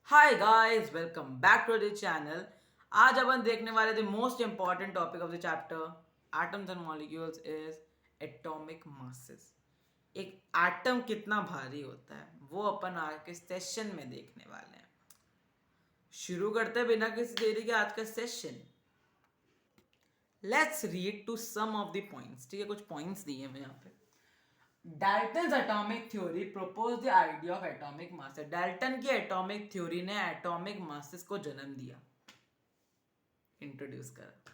Hi guys, welcome back to the channel. आज अपन देखने वाले the most important topic of the chapter atoms and molecules is atomic masses. एक atom कितना भारी होता है वो अपन आज के सेशन में देखने वाले हैं। शुरू करते हैं बिना किसी देरी के आज का session. Let's read to some of the points. ठीक है, कुछ पॉइंट्स दिए हैं यहाँ पे। Dalton's atomic theory propose the idea of atomic mass. Dalton की एटॉमिक थ्योरी ने एटॉमिक मासेस को जन्म दिया, इंट्रोड्यूस करा।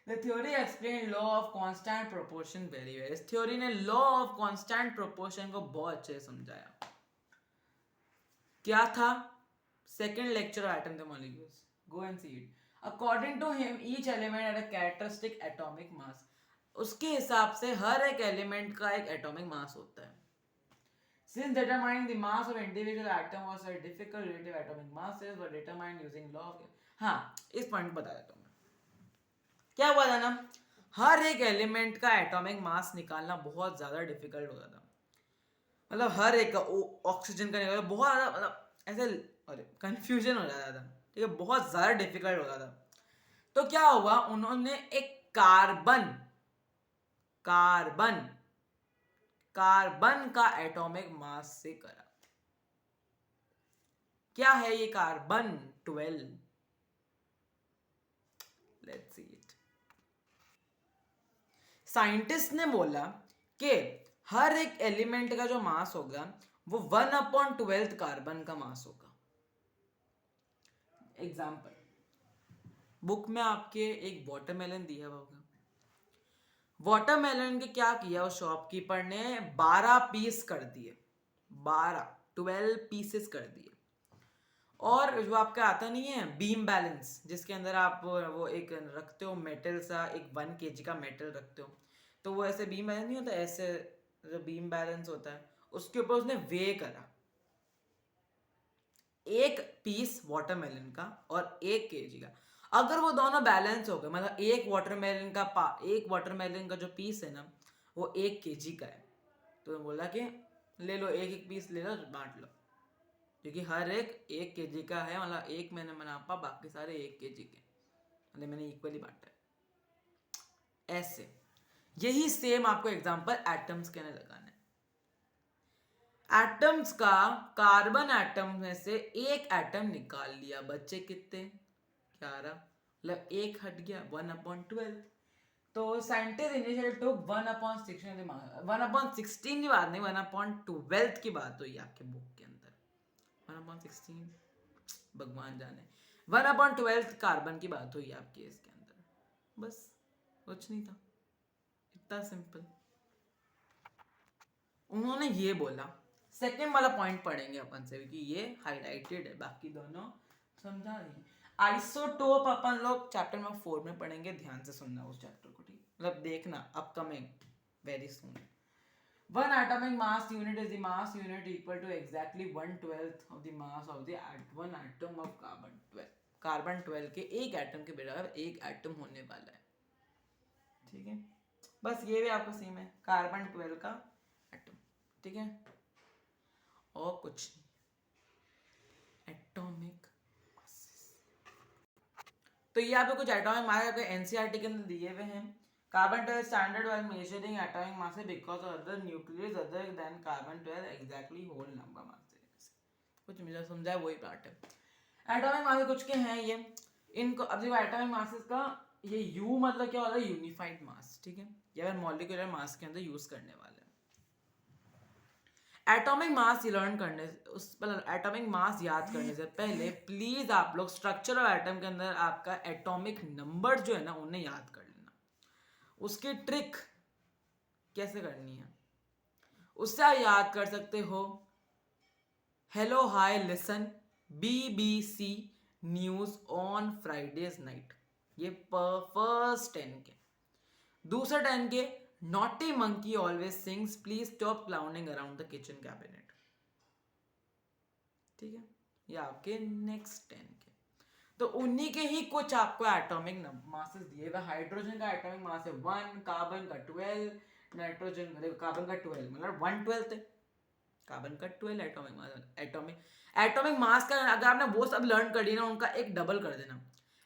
The theory explained law of constant proportion very well. इस थ्योरी ने law of constant proportion को बहुत अच्छे से समझाया। क्या था? Second lecture of atoms and molecules. Go and see it. According to him, each element had a characteristic atomic mass. उसके हिसाब से हर एक एलिमेंट का एक एटॉमिक मास होता है। Since determining the mass of individual atom was very difficult, relative atomic masses were determined using law of... हाँ, इस पॉइंट बता देता हूँ मैं। क्या हुआ था ना, हर एक एलिमेंट का एटॉमिक मास निकालना बहुत ज्यादा डिफिकल्ट होता था। मतलब हर एक का ऑक्सीजन का निकालना बहुत ज्यादा, मतलब ऐसे अरे कंफ्यूजन हो जाता था। ठीक है, बहुत ज्यादा डिफिकल्ट होता था। तो क्या हुआ, उन्होंने एक कार्बन कार्बन कार्बन का एटॉमिक मास से करा। क्या है ये carbon? 12। Let's see it. Scientist ने बोला कि हर एक एलिमेंट का जो मास होगा वो 1/12 कार्बन का मास होगा। एग्जाम्पल, बुक में आपके एक वाटरमेलन दिया होगा। वाटरमेलन के क्या किया उस शॉपकीपर ने, 12 पीस कर दिए। 12 पीसेस कर दिए। और जो आपका आता नहीं है बीम बैलेंस, जिसके अंदर आप वो एक रखते हो मेटल सा, एक 1 kg का मेटल रखते हो, तो वो ऐसे बीम बैलेंस नहीं होता, ऐसे जो बीम बैलेंस होता है उसके ऊपर उसने वे करा। एक पीस वाटरमेलन का और 1 kg का, अगर वो दोनों बैलेंस हो गए, मतलब एक वाटरमेलन का जो पीस है ना वो 1 kg का है, तो बोला कि ले लो, एक एक पीस ले लो, बांट लो, क्योंकि हर एक 1 kg का है। मतलब एक मैंने मनापा, बाकी सारे 1 kg के, मतलब मैंने इक्वली बांटा है। ऐसे यही सेम आपको एग्जांपल एटम्स के अंदर लगाना है। एटम्स का कार्बन एटम में से एक एटम निकाल लिया, बच्चे कितने? 11। मतलब एक हट गया, 1/12। तो साइंटिस्ट इनिशियली टुक 1/16 1/16 की बात नहीं, 1/12 की बात हुई आपके बुक के अंदर। 1/16 भगवान जाने। 1/12 कार्बन की बात हुई आपके इसके अंदर, बस कुछ नहीं था, इतना सिंपल। उन्होंने ये बोला। सेकेंड वाला पॉइंट पढ़ेंगे अपन से, क्योंकि ये हाईलाइटेड है, बाकी दोनों समझा रही। आइसोटोप अपन लोग चैप्टर नंबर 4 में पढ़ेंगे, ध्यान से सुनना उस चैप्टर को, ठीक, मतलब देखना upcoming very soon. One atomic mass unit is the mass unit equal to exactly 1/12 of the mass of the one atom of carbon 12। Carbon 12 के एक एटम के बराबर एक एटम होने वाला है। ठीक है, बस ये भी आपको सेम है, कार्बन 12 का एटम। ठीक है, और कुछ नहीं। एटॉमिक मासेस, तो ये आपको कुछ एटॉमिक मास आपके एनसीईआरटी के अंदर दिए हुए हैं। Carbon 12 standard wise measuring atomic mass because of other nucleus other than carbon 12 exactly whole number mass. कुछ मुझे समझा है, वही पार्ट है। एटॉमिक मास कुछ के हैं ये, इनको अब देखो एटॉमिक मासेस का ये यू मतलब क्या होता है, यूनिफाइड मास। ठीक है, ये अगर मॉलिक्यूलर मास के अंदर यूज करने वाले हैं। एटॉमिक मास लर्न करने उस एटॉमिक मास याद करने से पहले प्लीज आप लोग स्ट्रक्चर ऑफ एटम के अंदर आपका एटॉमिक नंबर जो है ना उन्हें याद कर लेना। उसकी ट्रिक कैसे करनी है उससे आप याद कर सकते हो। Hello hi listen BBC news on Fridays night, ये फर्स्ट 10 के। दूसरा 10 के, naughty monkey always sings please stop clouding around the kitchen cabinet. ठीक है, ये आपके नेक्स्ट 10 के। तो उन्हीं के ही कुछ आपको एटॉमिक मासेस दिए हुए। हाइड्रोजन का एटॉमिक मास है 1, कार्बन का 12, नाइट्रोजन कार्बन का 12 मतलब 1/12 है, कार्बन का 12 एटॉमिक मास। एटॉमिक मास का अगर आपने वो सब लर्न कर लिया ना, उनका एक डबल कर देना।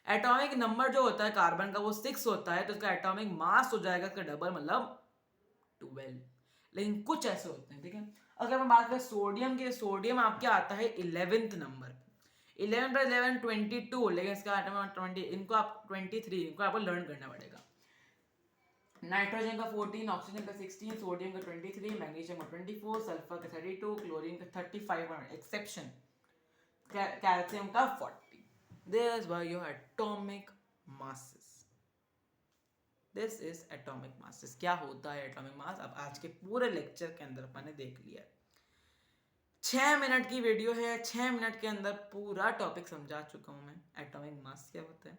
एटॉमिक नंबर जो होता है कार्बन का वो 6 होता है, तो उसका एटॉमिक मास हो जाएगा उसका डबल, मतलब 12। लेकिन कुछ ऐसे होते हैं, ठीक है। अगर मैं बात करें सोडियम की, सोडियम आपके आता है 11th नंबर, 11 + 11 22, लेकिन इसका आइटम 20, इनको आप 23, इनको आपको लर्न करना पड़ेगा। नाइट्रोजन का 14, ऑक्सीजन का 16, सोडियम का 23, मैग्नीशियम का 24, सल्फर का 32, क्लोरीन का 35, एक्सेप्शन कैल्शियम का 40। This were your atomic masses. This is atomic masses. क्या होता है एटॉमिक मास, अब आज के पूरे लेक्चर के अंदर अपन ने देख लिया है। 6 मिनट की वीडियो है, 6 मिनट के अंदर पूरा टॉपिक समझा चुका हूं मैं, एटॉमिक मास क्या होता है।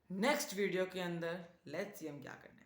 नेक्स्ट वीडियो के अंदर लेट्स सी हम क्या करने